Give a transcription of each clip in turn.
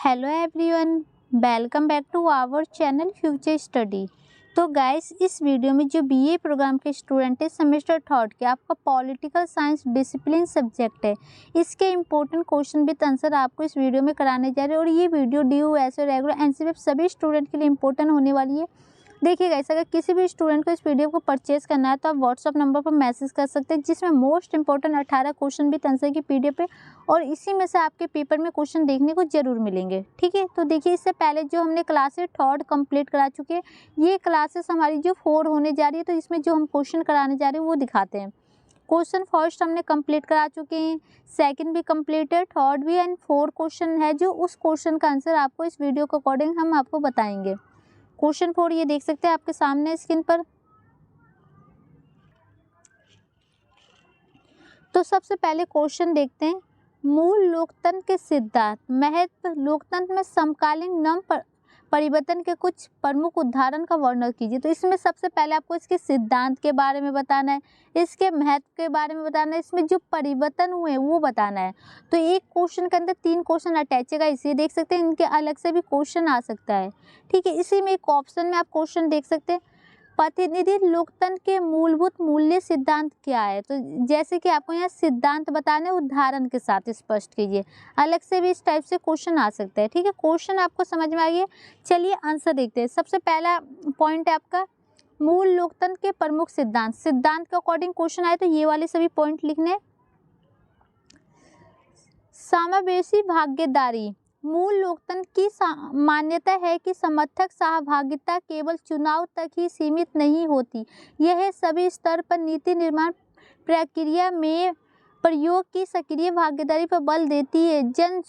Hello everyone, welcome back to our channel future study. तो guys, इस video में जो बीए प्रोग्राम के स्टूडेंट है सेमेस्टर थर्ड के, आपका पॉलिटिकल साइंस डिसिप्लिन सब्जेक्ट है, इसके इंपॉर्टेंट क्वेश्चन विद आंसर आपको इस वीडियो में कराने जा रहे हैं। और ये video DU, SO, regular NCF सभी स्टूडेंट के लिए इंपॉर्टेंट होने वाली है। देखिए गाइस, अगर किसी भी स्टूडेंट को इस वीडियो को परचेज करना है तो आप व्हाट्सअप नंबर पर मैसेज कर सकते हैं, जिसमें most important 18 question with answer की PDF है और इसी में से आपके पेपर में क्वेश्चन देखने को जरूर मिलेंगे। ठीक है, तो देखिए, इससे पहले जो हमने क्लासेस थर्ड कंप्लीट करा चुके हैं, ये क्लासेस हमारी जो 4 होने जा रही है, तो इसमें जो हम क्वेश्चन कराने जा रहे हैं वो दिखाते हैं। क्वेश्चन फर्स्ट हमने कंप्लीट करा चुके हैं, सेकंड भी कंप्लीट है, थर्ड भी, एंड 4 क्वेश्चन है जो उस क्वेश्चन का आंसर आपको इस वीडियो के अकॉर्डिंग हम आपको बताएंगे। क्वेश्चन 4 ये देख सकते हैं आपके सामने स्क्रीन पर। तो सबसे पहले क्वेश्चन देखते हैं, मूल लोकतंत्र के सिद्धांत महत्व, लोकतंत्र में समकालीन नव परिवर्तन के कुछ प्रमुख उदाहरण का वर्णन कीजिए। तो इसमें सबसे पहले आपको इसके सिद्धांत के बारे में बताना है, इसके महत्व के बारे में बताना है, इसमें जो परिवर्तन हुए वो बताना है। तो एक क्वेश्चन के अंदर 3 क्वेश्चन अटैच है, इसे देख सकते हैं, इनके अलग से भी क्वेश्चन आ सकता है। ठीक है, इसी में एक ऑप्शन में आप क्वेश्चन देख सकते हैं, प्रतिनिधि लोकतंत्र के मूलभूत मूल्य सिद्धांत क्या है। तो जैसे कि आपको यहाँ सिद्धांत बताने, उदाहरण के साथ स्पष्ट कीजिए। अलग से भी इस टाइप से क्वेश्चन आ सकता है। ठीक है, क्वेश्चन आपको समझ में आ गया। चलिए आंसर देखते हैं। सबसे पहला पॉइंट है आपका, मूल लोकतंत्र के प्रमुख सिद्धांत। सिद्धांत के अकॉर्डिंग क्वेश्चन आए तो ये वाले सभी पॉइंट लिखने। समावेशी भागीदारी, मूल लोकतंत्र की मान्यता है कि समर्थक सहभागिता केवल चुनाव तक ही सीमित नहीं होती, यह सभी स्तर पर नीति निर्माण प्रक्रिया में प्रयोग की सक्रिय भागीदारी पर बल देती है, जन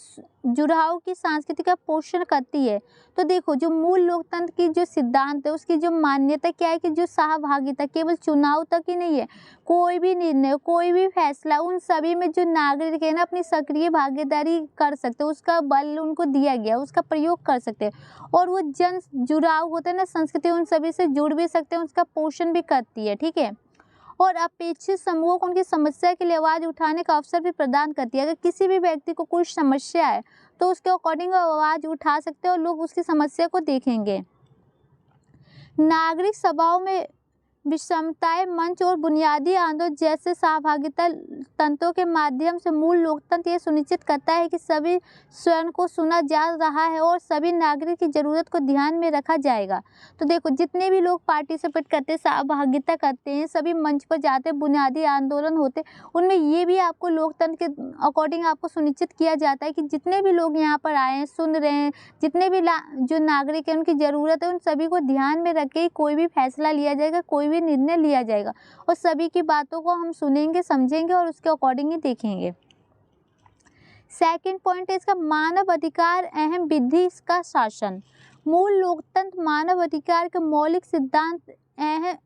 जुड़ाव की संस्कृति का पोषण करती है। तो देखो, जो मूल लोकतंत्र की जो सिद्धांत है उसकी जो मान्यता क्या है कि जो सहभागिता केवल चुनाव तक ही नहीं है, कोई भी निर्णय, कोई भी फैसला, उन सभी में जो नागरिक है ना अपनी सक्रिय भागीदारी कर सकते हैं, उसका बल उनको दिया गया, उसका प्रयोग कर सकते हैं। और वो जन जुड़ाव होता है ना संस्कृति, उन सभी से जुड़ भी सकते हैं, उसका पोषण भी करती है। ठीक है, और अपेक्षित समूहों को उनकी समस्या के लिए आवाज़ उठाने का अवसर भी प्रदान करती है। अगर किसी भी व्यक्ति को कोई समस्या है तो उसके अकॉर्डिंग आवाज़ उठा सकते हैं और लोग उसकी समस्या को देखेंगे। नागरिक सभाओं में विषमताएं मंच और बुनियादी आंदोलन जैसे सहभागिता तंत्रों के माध्यम से मूल लोकतंत्र ये सुनिश्चित करता है कि सभी स्वयं को सुना जा रहा है और सभी नागरिक की ज़रूरत को ध्यान में रखा जाएगा। तो देखो, जितने भी लोग पार्टिसिपेट करते हैं, सहभागिता करते हैं, सभी मंच पर जाते हैं, बुनियादी आंदोलन होते हैं, उनमें ये भी आपको लोकतंत्र के अकॉर्डिंग आपको सुनिश्चित किया जाता है कि जितने भी लोग यहाँ पर आए हैं, सुन रहे हैं, जितने भी जो नागरिक हैं उनकी ज़रूरत है, उन सभी को ध्यान में रख के कोई भी फैसला लिया जाएगा, कोई भी निर्णय लिया जाएगा और सभी की बातों को हम सुनेंगे, समझेंगे और उसके अकॉर्डिंग ही देखेंगे। सेकंड पॉइंट है इसका, मानव अधिकार अहम विधि इसका शासन। मूल लोकतंत्र मानव अधिकार के मौलिक सिद्धांत अहम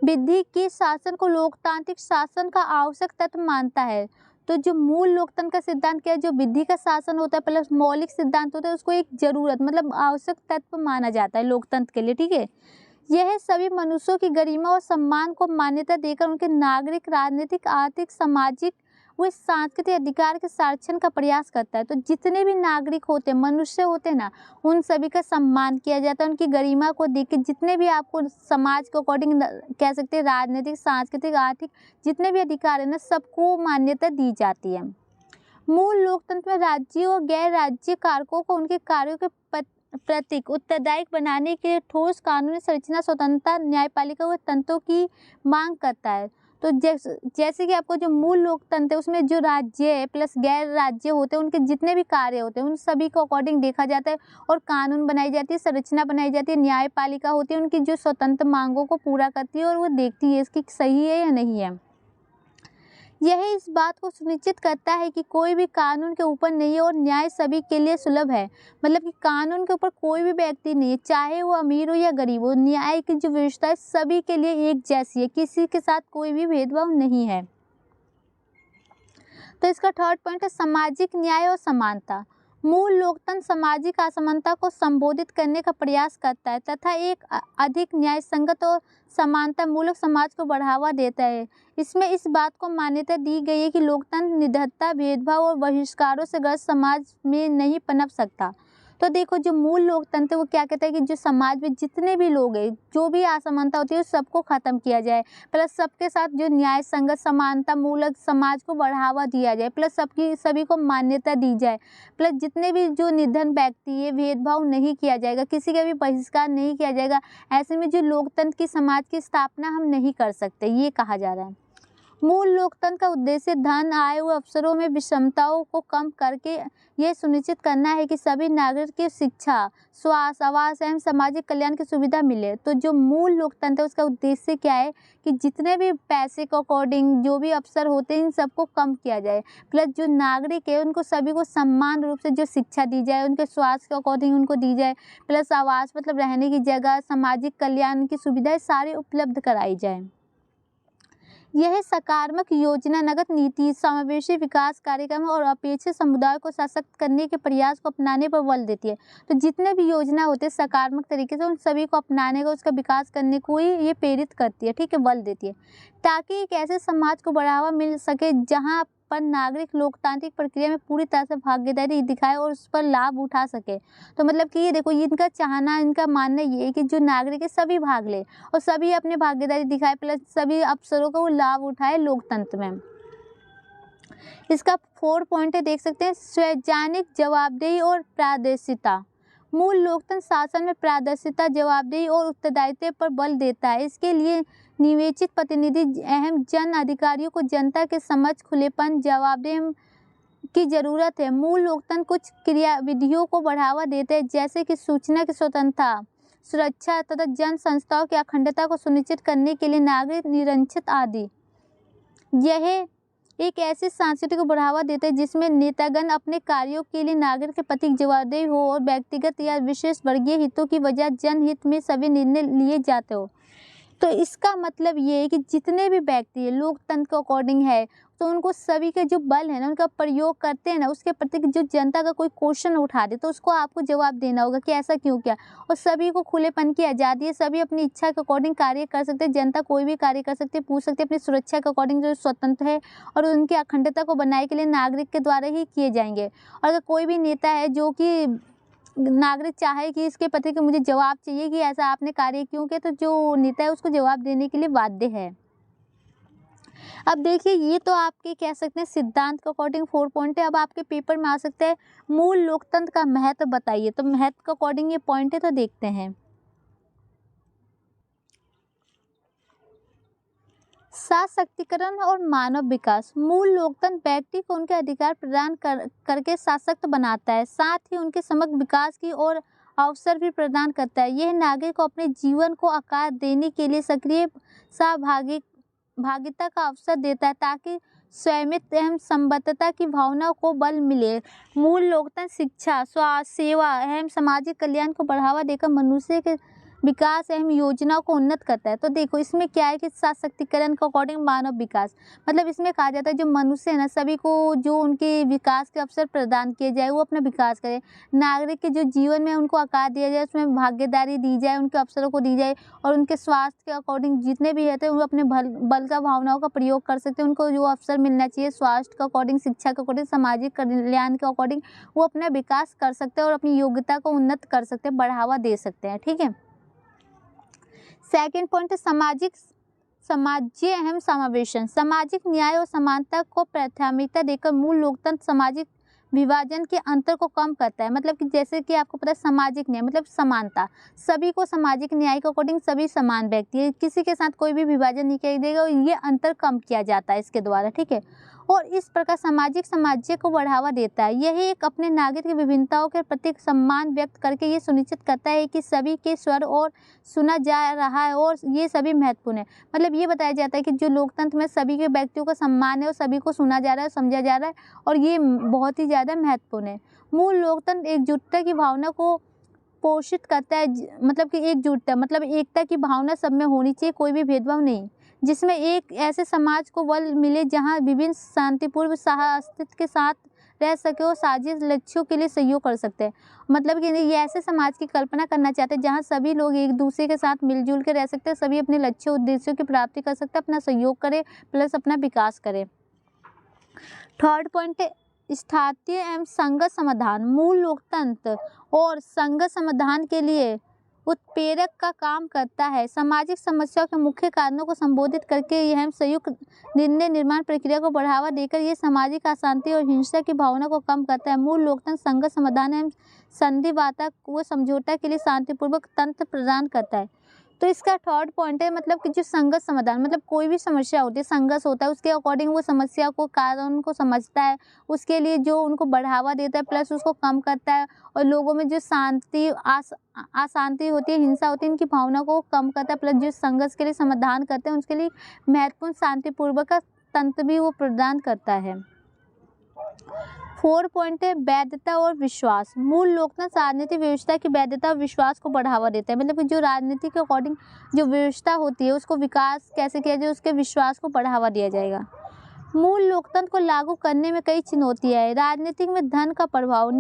विधि के शासन को लोकतांत्रिक शासन का आवश्यक तत्व मानता है। तो जो मूल लोकतंत्र का सिद्धांत क्या है, जो विधि का शासन होता है प्लस मौलिक सिद्धांत होता है, उसको एक जरूरत मतलब आवश्यक तत्व माना जाता है लोकतंत्र के लिए। ठीक है, यह सभी मनुष्यों की गरिमा और सम्मान को मान्यता देकर उनके नागरिक, राजनीतिक, आर्थिक, सामाजिक व सांस्कृतिक अधिकार के संरक्षण का प्रयास करता है। तो जितने भी नागरिक होते हैं, मनुष्य होते हैं ना, उन सभी का सम्मान किया जाता है, उनकी गरिमा को देख के जितने भी आपको समाज के अकॉर्डिंग कह सकते हैं, राजनीतिक, सांस्कृतिक, आर्थिक जितने भी अधिकार है ना, सबको मान्यता दी जाती है। मूल लोकतंत्र में राज्यों और गैर राज्य कारकों को उनके कार्यों के प्रतीक उत्तरदायी बनाने के लिए ठोस कानूनी संरचना, स्वतंत्रता, न्यायपालिका व तंत्रों की मांग करता है। तो जैसे कि आपको जो मूल लोकतंत्र है उसमें जो राज्य है प्लस गैर राज्य होते हैं, उनके जितने भी कार्य होते हैं उन सभी को अकॉर्डिंग देखा जाता है और कानून बनाई जाती है, संरचना बनाई जाती है, न्यायपालिका होती है, उनकी जो स्वतंत्र मांगों को पूरा करती है और वो देखती है इसकी सही है या नहीं है। यह इस बात को सुनिश्चित करता है कि कोई भी कानून के ऊपर नहीं है और न्याय सभी के लिए सुलभ है। मतलब कि कानून के ऊपर कोई भी व्यक्ति नहीं है, चाहे वो अमीर हो या गरीब हो, न्याय की जो व्यवस्था है सभी के लिए एक जैसी है, किसी के साथ कोई भी भेदभाव नहीं है। तो इसका थर्ड पॉइंट है सामाजिक न्याय और समानता। मूल लोकतंत्र सामाजिक असमानता को संबोधित करने का प्रयास करता है तथा एक अधिक न्याय संगत और समानता मूलक समाज को बढ़ावा देता है। इसमें इस बात को मान्यता दी गई है कि लोकतंत्र निर्धनता, भेदभाव और बहिष्कारों से ग्रस्त समाज में नहीं पनप सकता। तो देखो जो मूल लोकतंत्र वो क्या कहता है कि जो समाज में जितने भी लोग हैं, जो भी असमानता होती है उस सबको खत्म किया जाए, प्लस सबके साथ जो न्याय संगत समानता मूलक समाज को बढ़ावा दिया जाए, प्लस सभी को मान्यता दी जाए, प्लस जितने भी जो निर्धन व्यक्ति है भेदभाव नहीं किया जाएगा, किसी का भी बहिष्कार नहीं किया जाएगा। ऐसे में जो लोकतंत्र की समाज की स्थापना हम नहीं कर सकते, ये कहा जा रहा है। मूल लोकतंत्र का उद्देश्य धन, आय व अवसरों में विषमताओं को कम करके ये सुनिश्चित करना है कि सभी नागरिक की शिक्षा, स्वास्थ्य, आवास एवं सामाजिक कल्याण की सुविधा मिले। तो जो मूल लोकतंत्र है उसका उद्देश्य क्या है कि जितने भी पैसे के अकॉर्डिंग जो भी अवसर होते हैं इन सबको कम किया जाए, प्लस जो नागरिक है उनको सभी को समान रूप से जो शिक्षा दी जाए, उनके स्वास्थ्य के अकॉर्डिंग उनको दी जाए, प्लस आवास मतलब रहने की जगह, सामाजिक कल्याण की सुविधाएं सारी उपलब्ध कराई जाए। यह सकारात्मक योजना, नगद नीति, समावेशी विकास कार्यक्रम और अपेक्षित समुदाय को सशक्त करने के प्रयास को अपनाने पर बल देती है। तो जितने भी योजना होते हैं सकारात्मक तरीके से उन सभी को अपनाने का, उसका विकास करने को ही ये प्रेरित करती है, ठीक है, बल देती है, ताकि एक ऐसे समाज को बढ़ावा मिल सके जहाँ पर नागरिक लोकतांत्रिक प्रक्रिया में पूरी तरह से भागीदारी दिखाए और उस पर लाभ उठा सके। तो मतलब कि ये देखो इनका चाहना, इनका मानना ये है कि जो नागरिक है सभी भाग ले और सभी अपनी भागीदारी दिखाए, प्लस सभी अवसरों का वो लाभ उठाए लोकतंत्र में। इसका 4 पॉइंट है, देख सकते हैं। संवैधानिक जवाबदेही और पारदर्शिता। मूल लोकतंत्र शासन में पारदर्शिता, जवाबदेही और उत्तरदायित्व पर बल देता है। इसके लिए निवेचित प्रतिनिधि अहम जन अधिकारियों को जनता के समक्ष खुलेपन, जवाबदेही की जरूरत है। मूल लोकतंत्र कुछ क्रियाविधियों को बढ़ावा देते हैं, जैसे कि सूचना की स्वतंत्रता, सुरक्षा तथा जन संस्थाओं की अखंडता को सुनिश्चित करने के लिए नागरिक निरंचित आदि। यह एक ऐसी संस्कृति को बढ़ावा देते हैं जिसमें नेतागण अपने कार्यों के लिए नागरिक के प्रति जवाबदेह हो और व्यक्तिगत या विशेष वर्गीय हितों की वजह जनहित में सभी निर्णय लिए जाते हो। तो इसका मतलब ये है कि जितने भी व्यक्ति है लोकतंत्र के अकॉर्डिंग है, तो उनको सभी के जो बल है ना उनका प्रयोग करते हैं ना, उसके प्रति जो जनता का कोई क्वेश्चन उठा दे तो उसको आपको जवाब देना होगा कि ऐसा क्यों किया। और सभी को खुलेपन की आज़ादी है, सभी अपनी इच्छा के अकॉर्डिंग कार्य कर सकते हैं, जनता कोई भी कार्य कर सकती है, पूछ सकते हैं, अपनी सुरक्षा के अकॉर्डिंग जो स्वतंत्र है और उनकी अखंडता को बनाए के लिए नागरिक के द्वारा ही किए जाएंगे। और अगर कोई भी नेता है जो कि नागरिक चाहे कि इसके प्रति कि मुझे जवाब चाहिए कि ऐसा आपने कार्य क्यों किया, तो जो नेता है उसको जवाब देने के लिए बाध्य है। अब देखिए ये तो आपके कह सकते हैं सिद्धांत के अकॉर्डिंग 4 पॉइंट है। अब आपके पेपर में आ सकते हैं मूल लोकतंत्र का महत्व बताइए। तो महत्व के अकॉर्डिंग ये पॉइंट है, तो देखते हैं। सशक्तिकरण और मानव विकास। मूल लोकतंत्र व्यक्ति को उनके अधिकार प्रदान करके सशक्त बनाता है, साथ ही उनके समग्र विकास की ओर अवसर भी प्रदान करता है। यह नागरिक को अपने जीवन को आकार देने के लिए सक्रिय भागिता का अवसर देता है, ताकि स्वामित्व एवं संबद्धता की भावना को बल मिले। मूल लोकतंत्र शिक्षा, स्वास्थ्य सेवा एवं सामाजिक कल्याण को बढ़ावा देकर मनुष्य के विकास एवं योजनाओं को उन्नत करता है। तो देखो इसमें क्या है कि सशक्तिकरण के अकॉर्डिंग मानव विकास, मतलब इसमें कहा जाता है जो मनुष्य है ना सभी को जो उनके विकास के अवसर प्रदान किए जाए, वो अपना विकास करें। नागरिक के जो जीवन में उनको आकार दिया जाए, उसमें भागीदारी दी जाए, उनके अवसरों को दी जाए और उनके स्वास्थ्य के अकॉर्डिंग जितने भी रहते हैं वो अपने बल का भावनाओं का प्रयोग कर सकते हैं। उनको जो अवसर मिलना चाहिए स्वास्थ्य के अकॉर्डिंग, शिक्षा के अकॉर्डिंग, सामाजिक कल्याण के अकॉर्डिंग वो अपना विकास कर सकते हैं और अपनी योग्यता को उन्नत कर सकते हैं, बढ़ावा दे सकते हैं। ठीक है। सेकेंड पॉइंट है समाजीय एवं समावेशन। सामाजिक न्याय और समानता को प्राथमिकता देकर मूल लोकतंत्र सामाजिक विभाजन के अंतर को कम करता है। मतलब कि जैसे कि आपको पता है सामाजिक न्याय मतलब समानता, सभी को सामाजिक न्याय के अकॉर्डिंग सभी समान व्यक्ति है, किसी के साथ कोई भी विभाजन नहीं किया जाएगा और ये अंतर कम किया जाता है इसके द्वारा। ठीक है। और इस प्रकार सामाजिक समाज्य को बढ़ावा देता है। यही एक अपने नागरिक की विभिन्नताओं के प्रति सम्मान व्यक्त करके ये सुनिश्चित करता है कि सभी के स्वर और सुना जा रहा है और ये सभी महत्वपूर्ण है। मतलब ये बताया जाता है कि जो लोकतंत्र में सभी के व्यक्तियों का सम्मान है और सभी को सुना जा रहा है, समझा जा रहा है और ये बहुत ही ज़्यादा महत्वपूर्ण है। मूल लोकतंत्र एकजुटता की भावना को पोषित करता है, मतलब कि एकजुटता मतलब एकता की भावना सब में होनी चाहिए, कोई भी भेदभाव नहीं, जिसमें एक ऐसे समाज को बल मिले जहां विभिन्न शांतिपूर्व अस्तित्व के साथ रह सके और साझी लक्ष्यों के लिए सहयोग कर सकते हैं। मतलब कि ये ऐसे समाज की कल्पना करना चाहते हैं जहां सभी लोग एक दूसरे के साथ मिलजुल के रह सकते हैं, सभी अपने लक्ष्य उद्देश्यों की प्राप्ति कर सकते हैं, अपना सहयोग करें प्लस अपना विकास करें। थर्ड पॉइंट है स्थायित्व एवं संघर्ष समाधान, मूल लोकतंत्र और संघर्ष समाधान के लिए उत्प्रेरक का काम करता है। सामाजिक समस्याओं के मुख्य कारणों को संबोधित करके यह संयुक्त निर्णय निर्माण प्रक्रिया को बढ़ावा देकर ये सामाजिक अशांति और हिंसा की भावना को कम करता है। मूल लोकतंत्र संघर्ष समाधान एवं संधि वार्ता व समझौता के लिए शांतिपूर्वक तंत्र प्रदान करता है। तो इसका थर्ड पॉइंट है मतलब कि जो संघर्ष समाधान, मतलब कोई भी समस्या होती है, संघर्ष होता है, उसके अकॉर्डिंग वो समस्या को कारण को समझता है, उसके लिए जो उनको बढ़ावा देता है प्लस उसको कम करता है और लोगों में जो अशांति होती है, हिंसा होती है, इनकी भावना को कम करता है प्लस जो संघर्ष के लिए समाधान करते हैं उसके लिए महत्वपूर्ण शांतिपूर्वक का तंत्र भी वो प्रदान करता है। 4 पॉइंट है वैधता और विश्वास। मूल लोकतंत्र राजनीतिक व्यवस्था की वैधता और विश्वास को बढ़ावा देता है, मतलब कि जो राजनीति के अकॉर्डिंग जो व्यवस्था होती है उसको विकास कैसे किया जाए, उसके विश्वास को बढ़ावा दिया जाएगा। मूल लोकतंत्र को लागू करने में कई चुनौतियां हैं। राजनीति में धन का प्रभाव,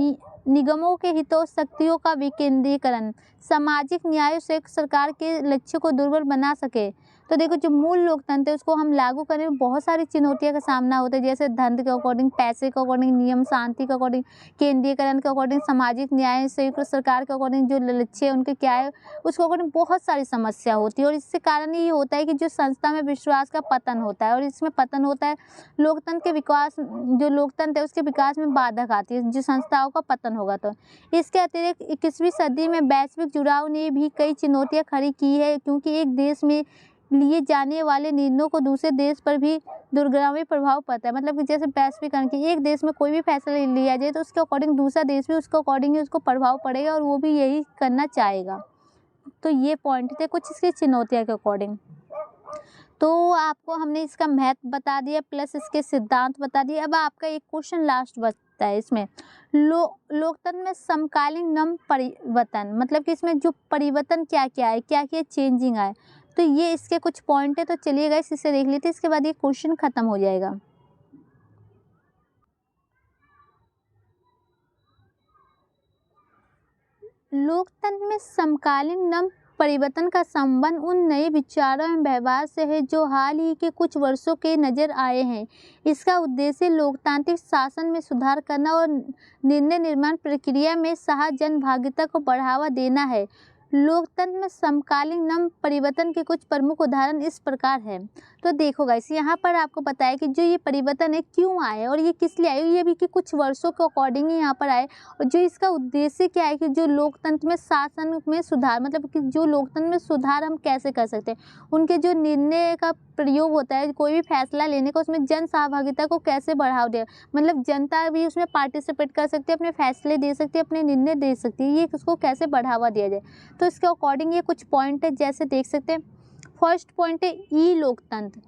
निगमों के हितों शक्तियों का विकेंद्रीकरण, सामाजिक न्याय से सरकार के लक्ष्य को दुर्बल बना सके। तो देखो जो मूल लोकतंत्र है उसको हम लागू करने में बहुत सारी चुनौतियों का सामना होता है, जैसे धन के अकॉर्डिंग, पैसे के अकॉर्डिंग, नियम शांति के अकॉर्डिंग, केंद्रीकरण के अकॉर्डिंग, सामाजिक न्याय संयुक्त सरकार के अकॉर्डिंग जो लक्ष्य है उनके क्या है उसके अकॉर्डिंग बहुत सारी समस्या होती है। और इससे कारण ये होता है कि जो संस्था में विश्वास का पतन होता है और इसमें पतन होता है लोकतंत्र के विकास, जो लोकतंत्र है उसके विकास में बाधक आती है, जो संस्थाओं का पतन होगा। तो इसके अतिरिक्त 21वीं सदी में वैश्विक जुड़ाव ने भी कई चुनौतियां खड़ी की है, क्योंकि एक देश में लिए जाने वाले निर्णयों को दूसरे देश पर भी दूरगामी प्रभाव पड़ता है। मतलब कि जैसे वैश्वीकरण के एक देश में कोई भी फैसला लिया जाए तो उसके अकॉर्डिंग दूसरा देश भी उसके अकॉर्डिंग ही उसको प्रभाव पड़ेगा और वो भी यही करना चाहेगा। तो ये पॉइंट थे कुछ इसकी चुनौतियों के अकॉर्डिंग। तो आपको हमने इसका महत्व बता दिया प्लस इसके सिद्धांत बता दिए। अब आपका एक क्वेश्चन लास्ट बचता है इसमें, लोकतंत्र में समकालीन नम परिवर्तन, मतलब कि इसमें जो परिवर्तन क्या क्या है, क्या क्या चेंजिंग आए, तो ये इसके कुछ पॉइंट है। तो चलिए गाइस इसे देख लेते हैं, इसके बाद ये क्वेश्चन खत्म हो जाएगा। लोकतंत्र में समकालीन नम परिवर्तन का संबंध उन नए विचारों एवं व्यवहार से है जो हाल ही के कुछ वर्षों के नजर आए हैं। इसका उद्देश्य लोकतांत्रिक शासन में सुधार करना और निर्णय निर्माण प्रक्रिया में सहजनभागिता को बढ़ावा देना है। लोकतंत्र में समकालीन नम परिवर्तन के कुछ प्रमुख उदाहरण इस प्रकार है। तो देखो गाइस यहाँ पर आपको पता है कि जो ये परिवर्तन है क्यों आए और ये किस लिए आए, ये भी कि कुछ वर्षों के अकॉर्डिंग ही यहाँ पर आए। और जो इसका उद्देश्य क्या है कि जो लोकतंत्र में शासन में सुधार, मतलब कि जो लोकतंत्र में सुधार हम कैसे कर सकते हैं, उनके जो निर्णय का प्रयोग होता है, कोई भी फैसला लेने का, उसमें जन सहभागिता को कैसे बढ़ावा दे, मतलब जनता भी उसमें पार्टिसिपेट कर सकती है, अपने फैसले दे सकती है, अपने निर्णय दे सकती है, ये उसको कैसे बढ़ावा दिया जाए। तो इसके अकॉर्डिंग ये कुछ पॉइंट है, जैसे देख सकते हैं। फर्स्ट पॉइंट है ई लोकतंत्र।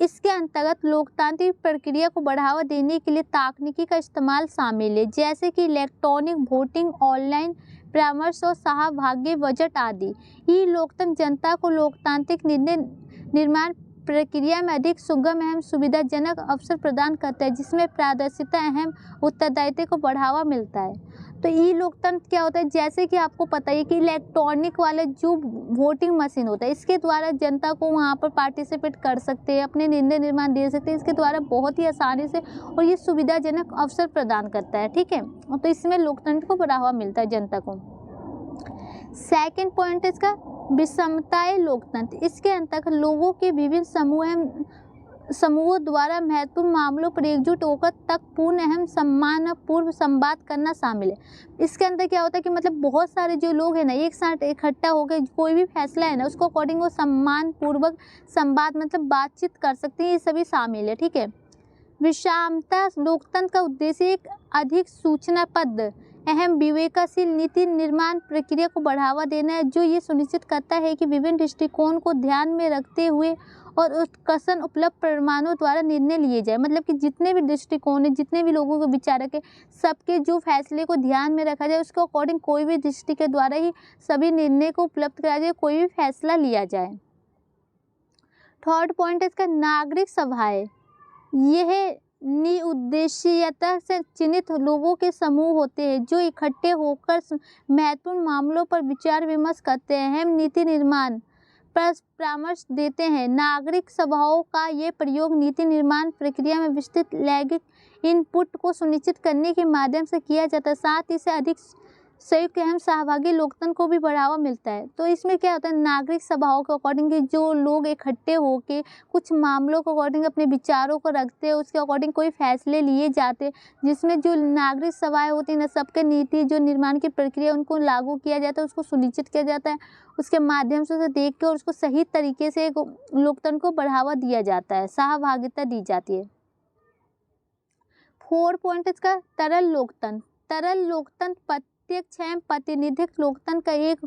इसके अंतर्गत लोकतांत्रिक प्रक्रिया को बढ़ावा देने के लिए तकनीकी का इस्तेमाल शामिल है, जैसे कि इलेक्ट्रॉनिक वोटिंग, ऑनलाइन परामर्श और सहभागी बजट आदि। ई लोकतंत्र जनता को लोकतांत्रिक निर्णय निर्माण प्रक्रिया में अधिक सुगम एवं सुविधाजनक अवसर प्रदान करता है, जिसमें पारदर्शिता एवं उत्तरदायित्व को बढ़ावा मिलता है। तो ई लोकतंत्र क्या होता है, जैसे कि आपको पता है कि इलेक्ट्रॉनिक वाले जो वोटिंग मशीन होता है, इसके द्वारा जनता को वहाँ पर पार्टिसिपेट कर सकते हैं, अपने निर्णय निर्माण दे सकते हैं, इसके द्वारा बहुत ही आसानी से, और ये सुविधाजनक अवसर प्रदान करता है। ठीक है, तो इसमें लोकतंत्र को बढ़ावा मिलता है जनता को। सेकेंड पॉइंट है इसका विषमताएं लोकतंत्र। इसके अंतर्गत लोगों के विभिन्न समूहों द्वारा महत्वपूर्ण मामलों पर एकजुट होकर तक पूर्ण एवं सम्मानपूर्व संवाद करना शामिल है। इसके अंदर क्या होता है कि मतलब बहुत सारे जो लोग हैं ना, एक साथ इकट्ठा होकर कोई भी फैसला है ना, उसको अकॉर्डिंग वो सम्मानपूर्वक संवाद मतलब बातचीत कर सकते हैं, ये सभी शामिल है। ठीक है, विषमता लोकतंत्र का उद्देश्य एक अधिक सूचनाबद्ध अहम विवेकशील नीति निर्माण प्रक्रिया को बढ़ावा देना है, जो ये सुनिश्चित करता है कि विभिन्न दृष्टिकोण को ध्यान में रखते हुए और उत्कृष्ट उपलब्ध प्रमाणों द्वारा निर्णय लिए जाए। मतलब कि जितने भी दृष्टिकोण है, जितने भी लोगों के विचारक है, सबके जो फैसले को ध्यान में रखा जाए, उसके अकॉर्डिंग कोई भी दृष्टि के द्वारा ही सभी निर्णय को उपलब्ध कराया जाए, कोई भी फैसला लिया जाए। थर्ड पॉइंट है इसका नागरिक सभाएं। यह निउद्देशीयता से चिन्हित लोगों के समूह होते हैं जो इकट्ठे होकर महत्वपूर्ण मामलों पर विचार विमर्श करते हैं, नीति निर्माण परामर्श देते हैं। नागरिक सभाओं का ये प्रयोग नीति निर्माण प्रक्रिया में विस्तृत लैंगिक इनपुट को सुनिश्चित करने के माध्यम से किया जाता है। साथ ही से अधिक संयुक्त एवं सहभागी लोकतंत्र को भी बढ़ावा मिलता है। तो इसमें क्या होता है, नागरिक सभाओं के अकॉर्डिंग जो लोग इकट्ठे होकर कुछ मामलों के अकॉर्डिंग अपने विचारों को रखते हैं, उसके अकॉर्डिंग कोई फैसले लिए जाते हैं, जिसमें जो नागरिक सभाएं होती हैं ना, सबके नीति जो निर्माण की प्रक्रिया उनको लागू किया जाता है, उसको सुनिश्चित किया जाता है। उसके माध्यम से उसे देख के और उसको सही तरीके से लोकतंत्र को बढ़ावा दिया जाता है, सहभागिता दी जाती है। 4 पॉइंट इसका तरल लोकतंत्र। तरल लोकतंत्र प्रत्यक्ष एवं प्रतिनिधित्व लोकतंत्र का एक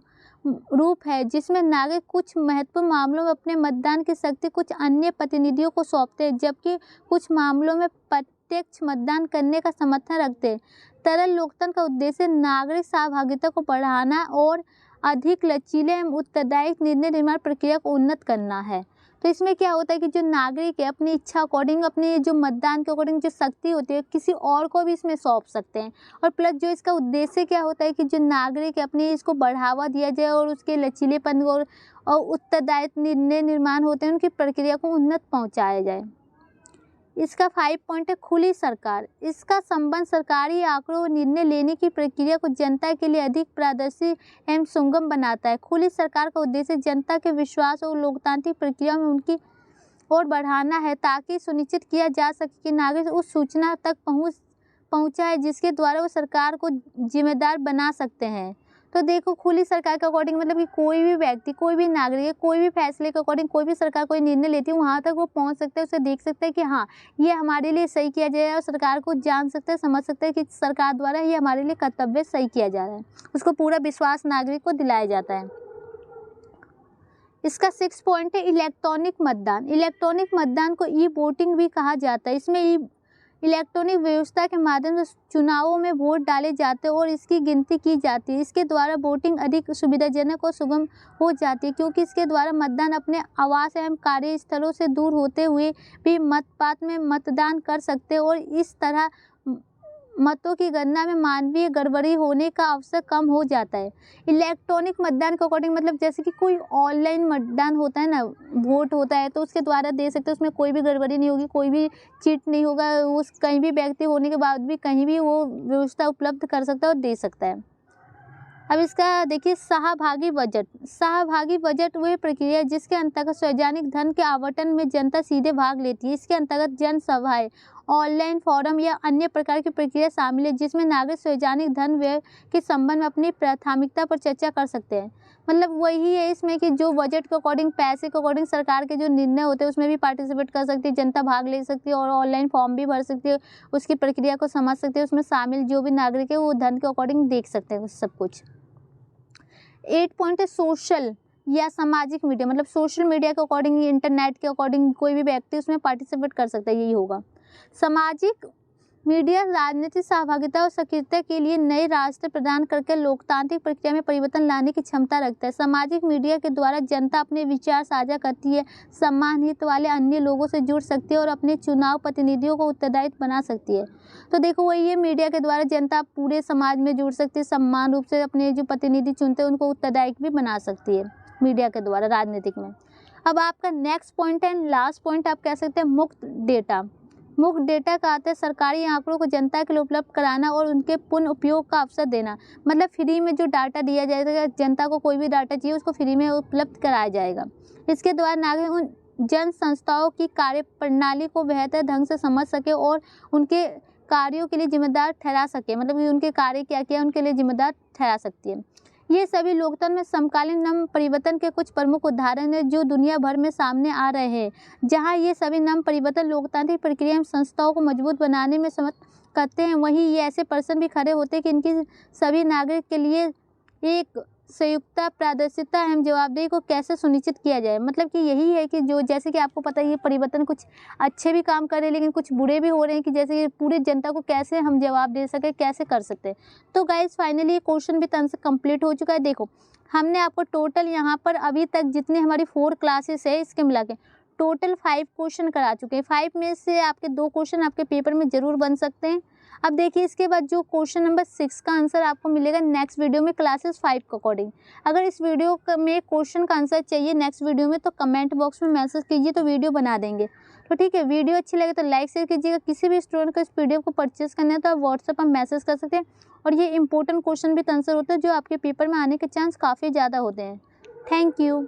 रूप है जिसमें नागरिक कुछ महत्वपूर्ण मामलों में अपने मतदान की शक्ति कुछ अन्य प्रतिनिधियों को सौंपते हैं, जबकि कुछ मामलों में प्रत्यक्ष मतदान करने का समर्थन रखते हैं। तरल लोकतंत्र का उद्देश्य नागरिक सहभागिता को बढ़ाना और अधिक लचीले एवं उत्तरदायी निर्णय निर्माण प्रक्रिया को उन्नत करना है। तो इसमें क्या होता है कि जो नागरिक है अपनी इच्छा अकॉर्डिंग, अपने जो मतदान के अकॉर्डिंग जो शक्ति होती है, किसी और को भी इसमें सौंप सकते हैं। और प्लस जो इसका उद्देश्य क्या होता है कि जो नागरिक है अपने इसको बढ़ावा दिया जाए और उसके लचीलेपन और उत्तरदायी निर्णय निर्माण होते हैं उनकी प्रक्रिया को उन्नत पहुँचाया जाए। इसका 5 पॉइंट है खुली सरकार। इसका संबंध सरकारी आंकड़ों और निर्णय लेने की प्रक्रिया को जनता के लिए अधिक पारदर्शी एवं सुगम बनाता है। खुली सरकार का उद्देश्य जनता के विश्वास और लोकतांत्रिक प्रक्रिया में उनकी ओर बढ़ाना है, ताकि सुनिश्चित किया जा सके कि नागरिक उस सूचना तक पहुँचा है जिसके द्वारा वो सरकार को जिम्मेदार बना सकते हैं। तो देखो, खुली सरकार के अकॉर्डिंग मतलब कि कोई भी व्यक्ति, कोई भी नागरिक, कोई भी फैसले के अकॉर्डिंग कोई भी सरकार कोई निर्णय लेती है, वहाँ तक वो पहुँच सकता है, उसे देख सकता है कि हाँ ये हमारे लिए सही किया जाए, और सरकार को जान सकता है, समझ सकता है कि सरकार द्वारा ये हमारे लिए कर्तव्य सही किया जा रहा है। उसको पूरा विश्वास नागरिक को दिलाया जाता है। इसका 6 पॉइंट है इलेक्ट्रॉनिक मतदान। इलेक्ट्रॉनिक मतदान को ई वोटिंग भी कहा जाता है। इसमें इलेक्ट्रॉनिक व्यवस्था के माध्यम से चुनावों में वोट डाले जाते हैं और इसकी गिनती की जाती है। इसके द्वारा वोटिंग अधिक सुविधाजनक और सुगम हो जाती है, क्योंकि इसके द्वारा मतदान अपने आवास एवं कार्यस्थलों से दूर होते हुए भी मतपात्र में मतदान कर सकते हैं और इस तरह मतों की गणना में मानवीय गड़बड़ी होने का अवसर कम हो जाता है। इलेक्ट्रॉनिक मतदान के अकॉर्डिंग मतलब जैसे कि कोई ऑनलाइन मतदान होता है ना, वोट होता है, तो उसके द्वारा दे सकते हैं, उसमें कोई भी गड़बड़ी नहीं होगी, कोई भी चीट नहीं होगा, उस कहीं भी व्यक्ति होने के बाद भी कहीं भी वो व्यवस्था उपलब्ध कर सकता है और दे सकता है। अब इसका देखिए सहभागी बजट। सहभागी बजट वह प्रक्रिया है जिसके अंतर्गत सार्वजनिक धन के आवंटन में जनता सीधे भाग लेती है। इसके अंतर्गत जनसभाएं, ऑनलाइन फोरम या अन्य प्रकार की प्रक्रिया शामिल है जिसमें नागरिक सार्वजनिक धन व्यय के संबंध में अपनी प्राथमिकता पर चर्चा कर सकते हैं। मतलब वही है इसमें कि जो बजट के अकॉर्डिंग, पैसे के अकॉर्डिंग सरकार के जो निर्णय होते हैं उसमें भी पार्टिसिपेट कर सकती है, जनता भाग ले सकती है और ऑनलाइन फॉर्म भी भर सकती है, उसकी प्रक्रिया को समझ सकती है, उसमें शामिल जो भी नागरिक है वो धन के अकॉर्डिंग देख सकते हैं सब कुछ। 8 पॉइंट है सोशल या सामाजिक मीडिया। मतलब सोशल मीडिया के अकॉर्डिंग, इंटरनेट के अकॉर्डिंग कोई भी व्यक्ति उसमें पार्टिसिपेट कर सकता है, यही होगा। सामाजिक मीडिया राजनीतिक सहभागिता और सक्रियता के लिए नए रास्ते प्रदान करके लोकतांत्रिक प्रक्रिया में परिवर्तन लाने की क्षमता रखता है। सामाजिक मीडिया के द्वारा जनता अपने विचार साझा करती है, सम्मान हित वाले अन्य लोगों से जुड़ सकती है और अपने चुनाव प्रतिनिधियों को उत्तरदायी बना सकती है। तो देखो वही है, मीडिया के द्वारा जनता पूरे समाज में जुड़ सकती है, सम्मान रूप से अपने जो प्रतिनिधि चुनते हैं उनको उत्तरदायी भी बना सकती है मीडिया के द्वारा राजनीतिक में। अब आपका नेक्स्ट पॉइंट है, लास्ट पॉइंट आप कह सकते हैं मुक्त डेटा। मुफ्त डेटा का अर्थ है सरकारी आंकड़ों को जनता के लिए उपलब्ध कराना और उनके पुनः उपयोग का अवसर देना। मतलब फ्री में जो डाटा दिया जाएगा, जनता को कोई भी डाटा चाहिए उसको फ्री में उपलब्ध कराया जाएगा। इसके द्वारा नागरिक उन जन संस्थाओं की कार्य प्रणाली को बेहतर ढंग से समझ सके और उनके कार्यों के लिए जिम्मेदार ठहरा सके। मतलब कि उनके कार्य क्या किया उनके लिए जिम्मेदार ठहरा सकती है। ये सभी लोकतंत्र में समकालीन नम परिवर्तन के कुछ प्रमुख उदाहरण हैं जो दुनिया भर में सामने आ रहे हैं, जहां ये सभी नम परिवर्तन लोकतांत्रिक प्रक्रिया एवं संस्थाओं को मजबूत बनाने में समर्थ करते हैं। वहीं ये ऐसे पर्सन भी खड़े होते हैं कि इनकी सभी नागरिक के लिए एक संयुक्ता, पारदर्शिता एवं जवाबदेही को कैसे सुनिश्चित किया जाए। मतलब कि यही है कि जो जैसे कि आपको पता है ये परिवर्तन कुछ अच्छे भी काम कर रहे हैं लेकिन कुछ बुरे भी हो रहे हैं, कि जैसे कि पूरी जनता को कैसे हम जवाब दे सके, कैसे कर सकते हैं। तो गाइस फाइनली ये क्वेश्चन भी तन से कंप्लीट हो चुका है। देखो हमने आपको टोटल यहाँ पर अभी तक जितने हमारी 4 क्लासेस है इसके मिला के टोटल 5 क्वेश्चन करा चुके हैं। 5 में से आपके 2 क्वेश्चन आपके पेपर में ज़रूर बन सकते हैं। अब देखिए इसके बाद जो क्वेश्चन नंबर 6 का आंसर आपको मिलेगा नेक्स्ट वीडियो में क्लासेस 5 के अकॉर्डिंग। अगर इस वीडियो में क्वेश्चन का आंसर चाहिए नेक्स्ट वीडियो में तो कमेंट बॉक्स में मैसेज कीजिए, तो वीडियो बना देंगे। तो ठीक है, वीडियो अच्छी लगे तो लाइक शेयर कीजिएगा। किसी भी स्टूडेंट को इस पीडीएफ को परचेस करना है तो आप व्हाट्सएप पर मैसेज कर सकते हैं, और ये इंपॉर्टेंट क्वेश्चन भी आंसर होता है जो आपके पेपर में आने के चांस काफ़ी ज़्यादा होते हैं। Thank you.